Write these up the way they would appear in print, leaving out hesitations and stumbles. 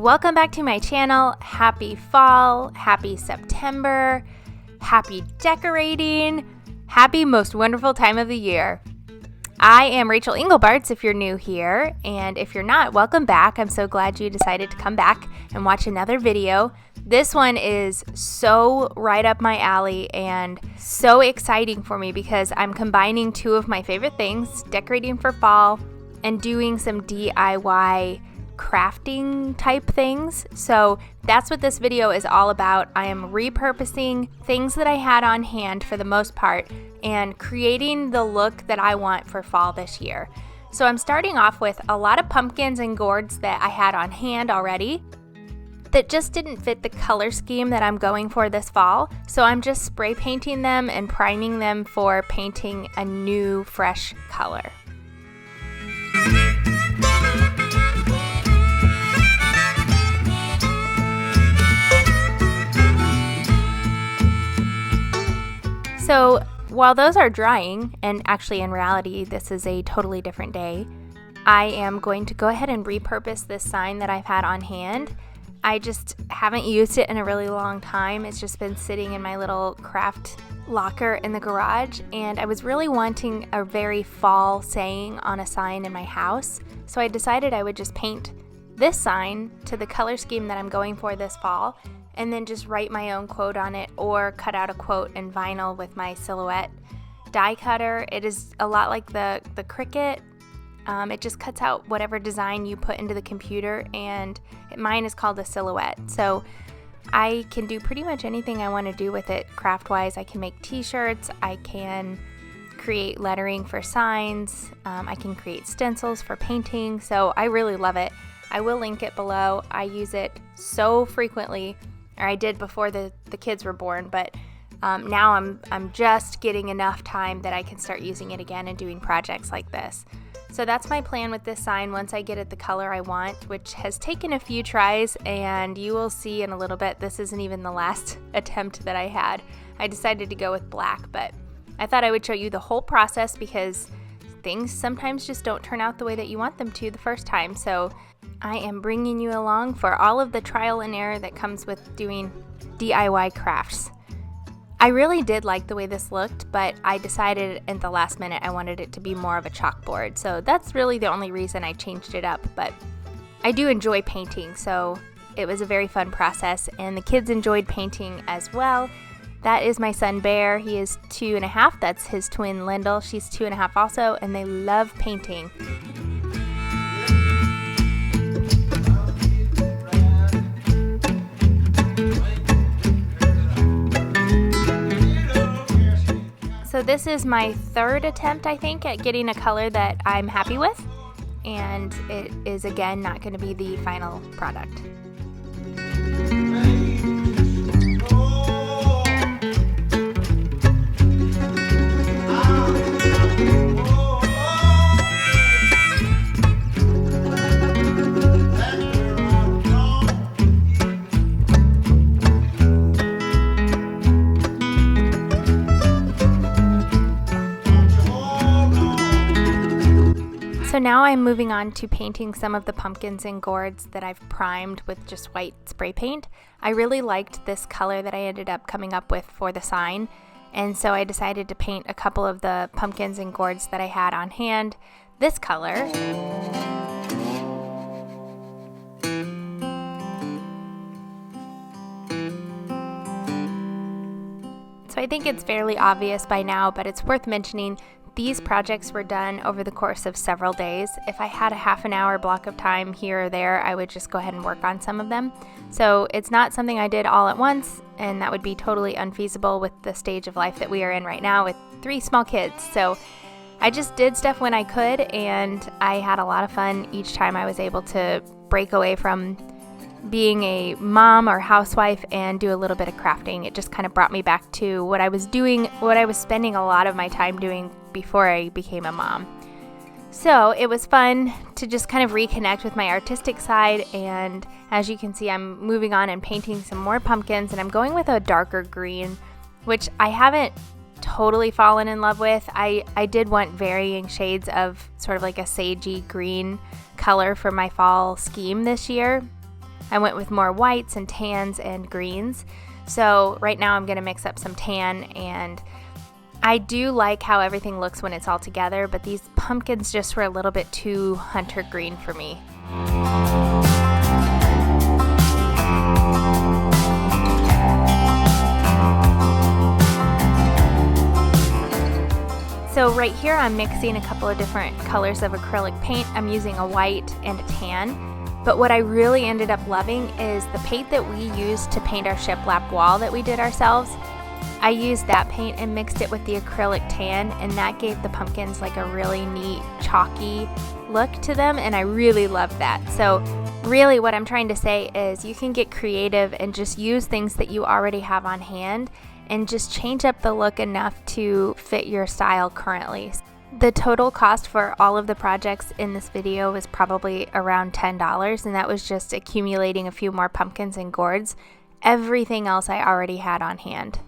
welcome back to my channel. Happy fall, happy September, happy decorating, happy most wonderful time of the year. I am Rachel Engelbarts if you're new here, and if you're not, welcome back. I'm so glad you decided to come back and watch another video. This one is so right up my alley and so exciting for me because I'm combining two of my favorite things, decorating for fall and doing some DIY crafting type things. So that's what this video is all about. I am repurposing things that I had on hand for the most part and creating the look that I want for fall this year. So I'm starting off with a lot of pumpkins and gourds that I had on hand already that just didn't fit the color scheme that I'm going for this fall. So I'm just spray painting them and priming them for painting a new fresh color. So while those are drying, and actually in reality this is a totally different day, I am going to go ahead and repurpose this sign that I've had on hand. I just haven't used it in a really long time. It's just been sitting in my little craft locker in the garage, and I was really wanting a very fall saying on a sign in my house. So I decided I would just paint this sign to the color scheme that I'm going for this fall, and then just write my own quote on it or cut out a quote in vinyl with my Silhouette die cutter. It is a lot like the Cricut. It just cuts out whatever design you put into the computer, and mine is called a Silhouette. So I can do pretty much anything I want to do with it craft-wise. I can make t-shirts, I can create lettering for signs, I can create stencils for painting, so I really love it. I will link it below. I use it so frequently, or I did before the kids were born, but now I'm just getting enough time that I can start using it again and doing projects like this. So that's my plan with this sign once I get it the color I want, which has taken a few tries, and you will see in a little bit this isn't even the last attempt that I had. I decided to go with black, but I thought I would show you the whole process because things sometimes just don't turn out the way that you want them to the first time. So I am bringing you along for all of the trial and error that comes with doing DIY crafts. I really did like the way this looked, but I decided at the last minute I wanted it to be more of a chalkboard. So that's really the only reason I changed it up, but I do enjoy painting, so it was a very fun process, and the kids enjoyed painting as well. That is my son Bear. He is 2.5. That's his twin Lyndall. She's 2.5 also, and they love painting. So this is my third attempt, I think, at getting a color that I'm happy with, and it is again not going to be the final product. So now I'm moving on to painting some of the pumpkins and gourds that I've primed with just white spray paint. I really liked this color that I ended up coming up with for the sign, and so I decided to paint a couple of the pumpkins and gourds that I had on hand this color. So I think it's fairly obvious by now, but it's worth mentioning these projects were done over the course of several days. If I had a half an hour block of time here or there, I would just go ahead and work on some of them. So it's not something I did all at once, and that would be totally unfeasible with the stage of life that we are in right now with 3 small kids. So I just did stuff when I could, and I had a lot of fun each time I was able to break away from being a mom or housewife and do a little bit of crafting. It just kind of brought me back to what I was doing, what I was spending a lot of my time doing before I became a mom. So it was fun to just kind of reconnect with my artistic side, and as you can see, I'm moving on and painting some more pumpkins, and I'm going with a darker green, which I haven't totally fallen in love with. I did want varying shades of sort of like a sagey green color for my fall scheme this year. I went with more whites and tans and greens. So right now I'm going to mix up some tan, and I do like how everything looks when it's all together, but these pumpkins just were a little bit too hunter green for me. So right here I'm mixing a couple of different colors of acrylic paint. I'm using a white and a tan, but what I really ended up loving is the paint that we used to paint our shiplap wall that we did ourselves. I used that paint and mixed it with the acrylic tan, and that gave the pumpkins like a really neat chalky look to them, and I really loved that. So really what I'm trying to say is you can get creative and just use things that you already have on hand and just change up the look enough to fit your style currently. The total cost for all of the projects in this video was probably around $10, and that was just accumulating a few more pumpkins and gourds. Everything else I already had on hand.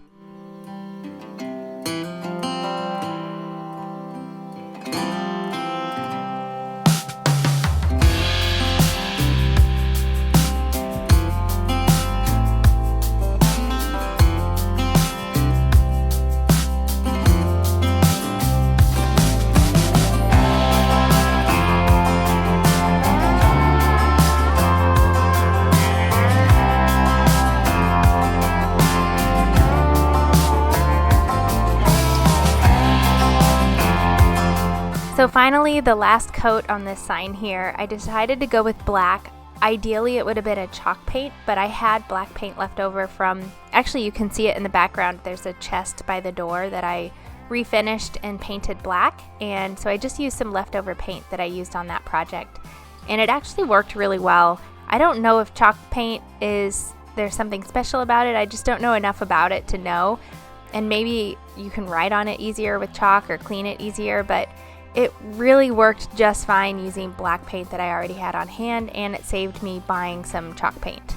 So finally, the last coat on this sign here, I decided to go with black. Ideally, it would have been a chalk paint, but I had black paint left over from, actually you can see it in the background, there's a chest by the door that I refinished and painted black, and so I just used some leftover paint that I used on that project, and it actually worked really well. I don't know if chalk paint there's something special about it, I just don't know enough about it to know, and maybe you can write on it easier with chalk or clean it easier, but it really worked just fine using black paint that I already had on hand, and it saved me buying some chalk paint.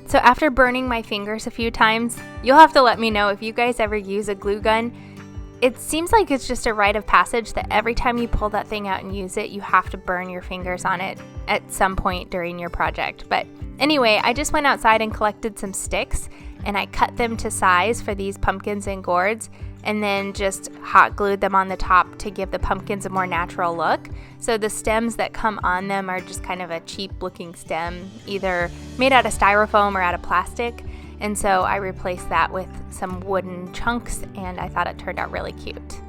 So after burning my fingers a few times, you'll have to let me know if you guys ever use a glue gun. It seems like it's just a rite of passage that every time you pull that thing out and use it, you have to burn your fingers on it at some point during your project. But anyway, I just went outside and collected some sticks, and I cut them to size for these pumpkins and gourds, and then just hot glued them on the top to give the pumpkins a more natural look. So the stems that come on them are just kind of a cheap looking stem, either made out of styrofoam or out of plastic. And so I replaced that with some wooden chunks, and I thought it turned out really cute.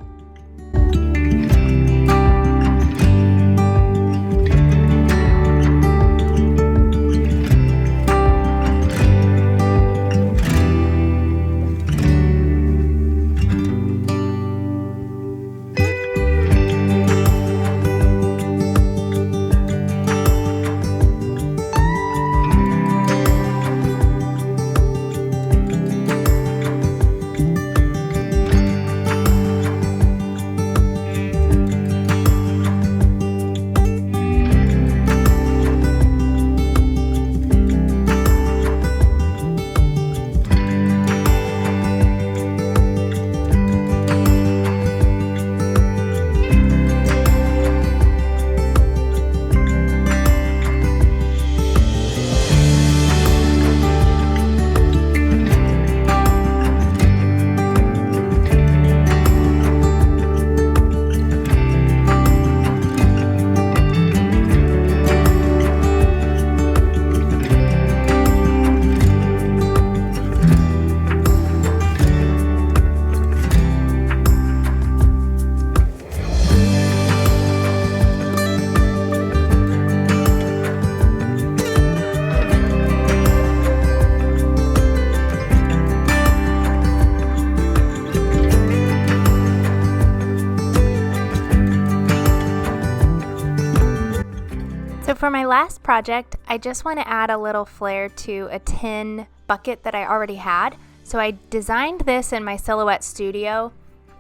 So for my last project, I just want to add a little flair to a tin bucket that I already had. So I designed this in my Silhouette studio,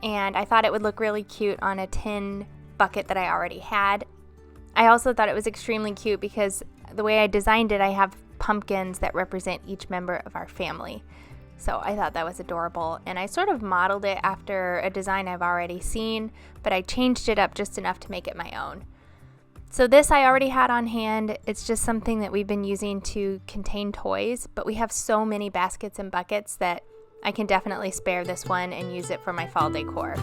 and I thought it would look really cute on a tin bucket that I already had. I also thought it was extremely cute because the way I designed it, I have pumpkins that represent each member of our family. So I thought that was adorable, and I sort of modeled it after a design I've already seen, but I changed it up just enough to make it my own. So this I already had on hand. It's just something that we've been using to contain toys, but we have so many baskets and buckets that I can definitely spare this one and use it for my fall decor.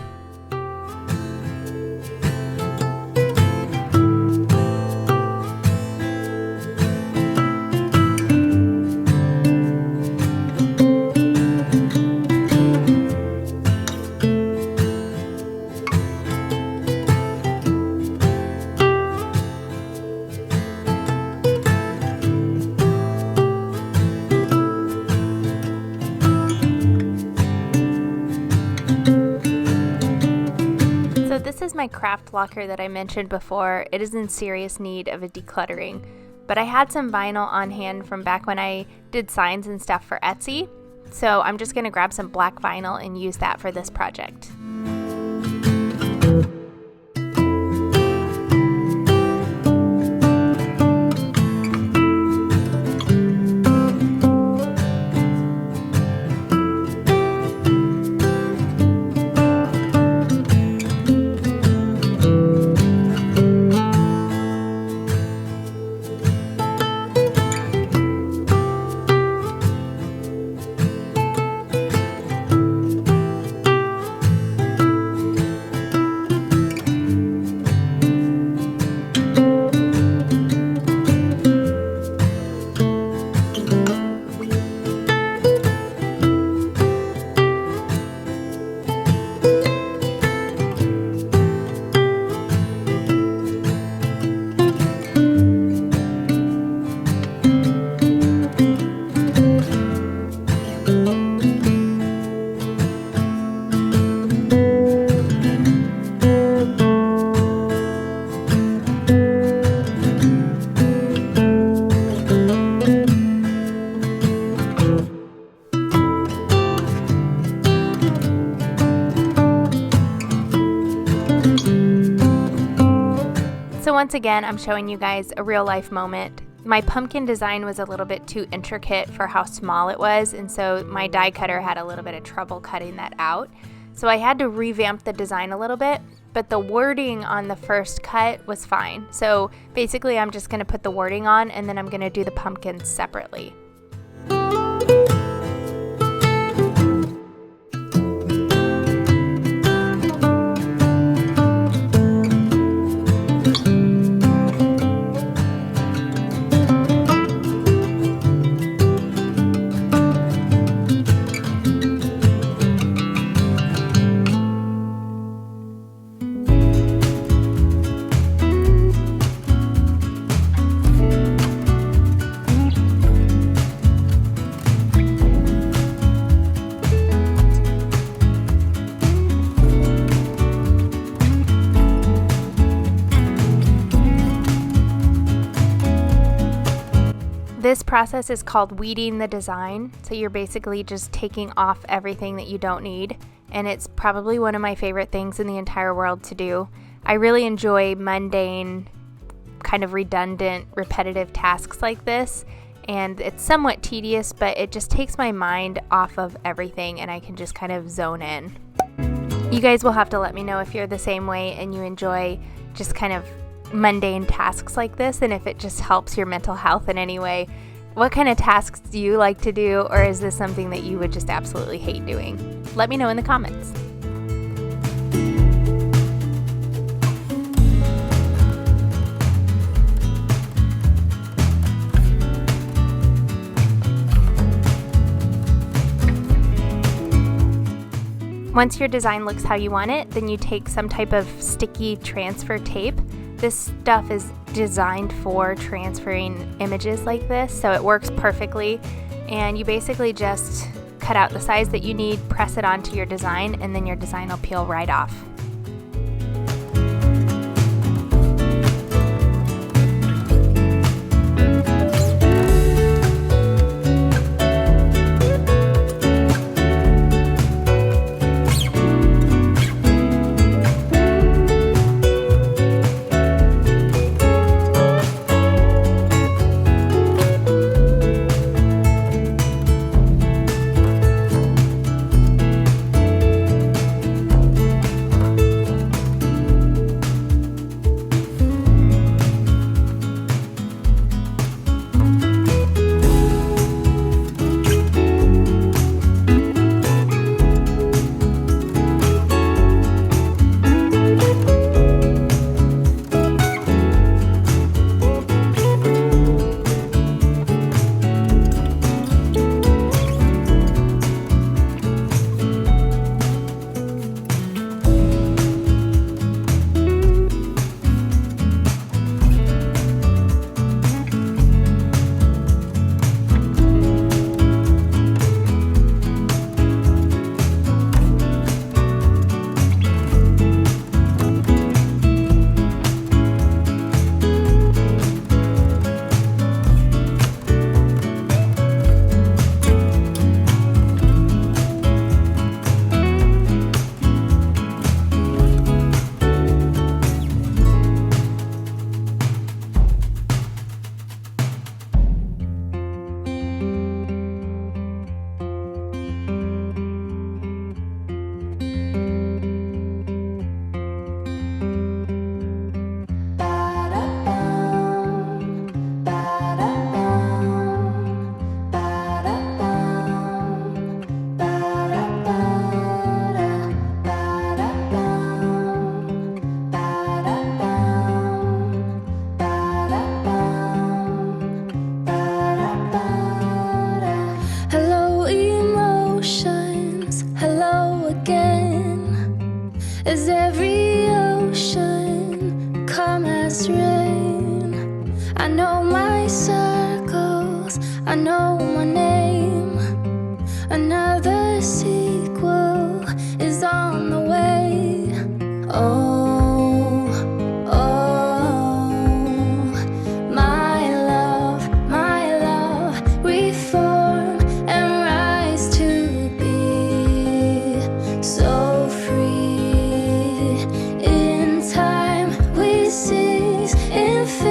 This is my craft locker that I mentioned before. It is in serious need of a decluttering, but I had some vinyl on hand from back when I did signs and stuff for Etsy, so I'm just going to grab some black vinyl and use that for this project. So once again, I'm showing you guys a real life moment. My pumpkin design was a little bit too intricate for how small it was, and so my die cutter had a little bit of trouble cutting that out. So I had to revamp the design a little bit, but the wording on the first cut was fine. So basically I'm just going to put the wording on, and then I'm going to do the pumpkins separately. This process is called weeding the design, so you're basically just taking off everything that you don't need, and it's probably one of my favorite things in the entire world to do. I really enjoy mundane, kind of redundant, repetitive tasks like this, and it's somewhat tedious, but it just takes my mind off of everything and I can just kind of zone in. You guys will have to let me know if you're the same way and you enjoy just kind of mundane tasks like this, and if it just helps your mental health in any way. What kind of tasks do you like to do, or is this something that you would just absolutely hate doing? Let me know in the comments. Once your design looks how you want it, then you take some type of sticky transfer tape. This stuff is designed for transferring images like this, so it works perfectly. And you basically just cut out the size that you need, press it onto your design, and then your design will peel right off. Is every ocean calm as rain? I know my circles, I know my name. Another sequel is on the way. Oh, oh, my love, reform and rise to be so free. In time we seize infinity.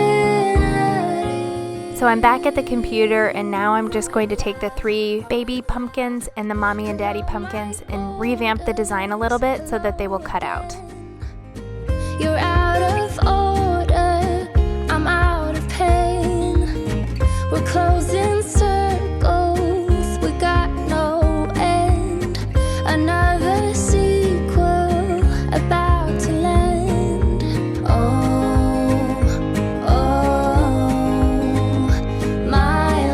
So I'm back at the computer, and now I'm just going to take the 3 baby pumpkins and the mommy and daddy pumpkins and revamp the design a little bit so that they will cut out. You're out of order, I'm out of pain. We're closing circles, we got no end. Another sequel about to land. Oh, my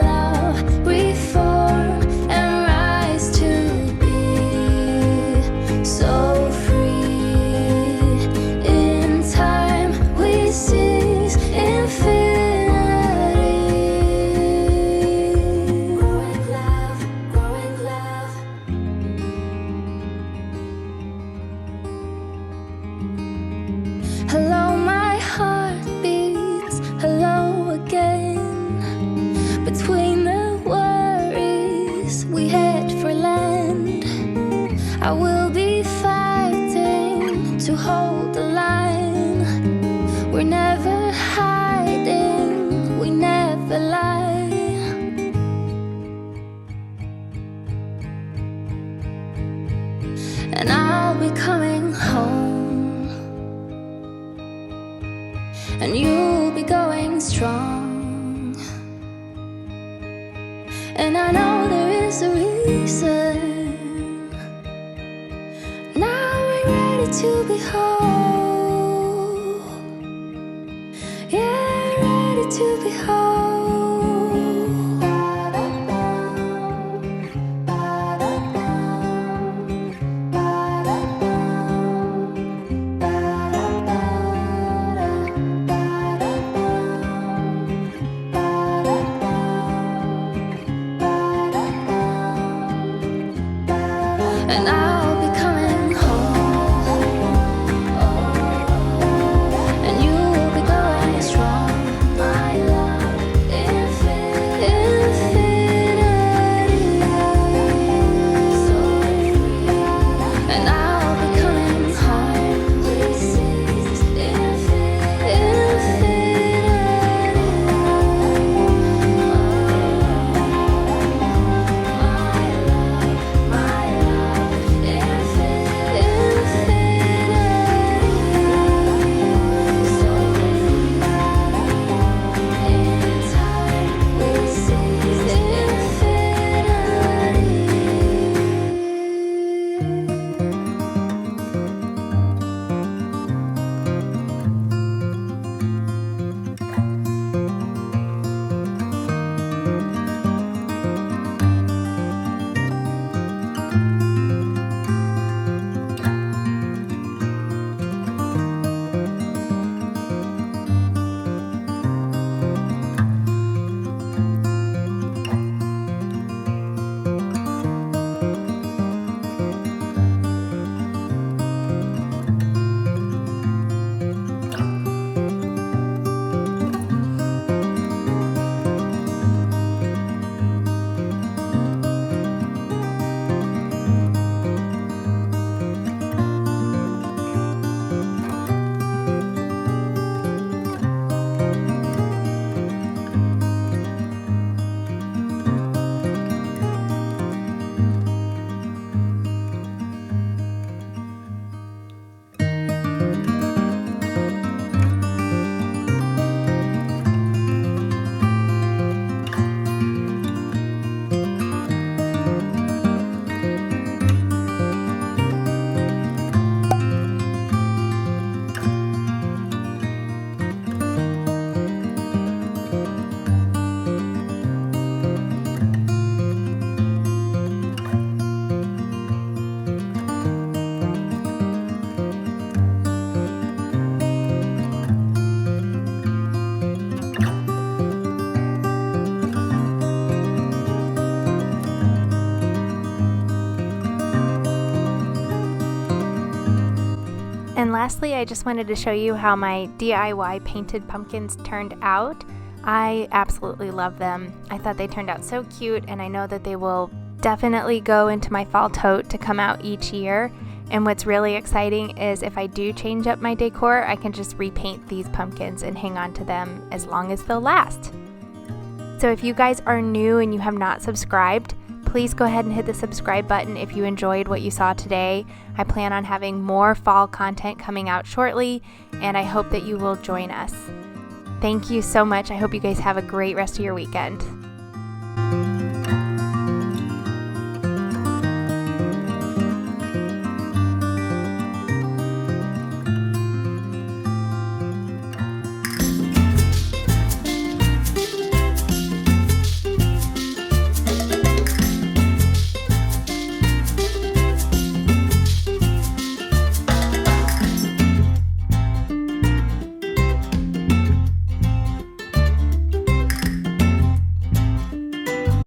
love, reform and rise to be so free. In time we seize infinity. Growing love, growing love. Hello, my heart beats, hello again. Between the worries, we head for land. I will be fighting to hold the line. We're never hiding, we never lie. And I'll be coming home, and you'll be going strong. And I know there is a reason. Now we're ready to be whole. Yeah, ready to be whole. And I'll be coming home. And lastly, I just wanted to show you how my DIY painted pumpkins turned out. I absolutely love them. I thought they turned out so cute, and I know that they will definitely go into my fall tote to come out each year. And what's really exciting is if I do change up my decor, I can just repaint these pumpkins and hang on to them as long as they'll last. So if you guys are new and you have not subscribed, please go ahead and hit the subscribe button if you enjoyed what you saw today. I plan on having more fall content coming out shortly, and I hope that you will join us. Thank you so much. I hope you guys have a great rest of your weekend.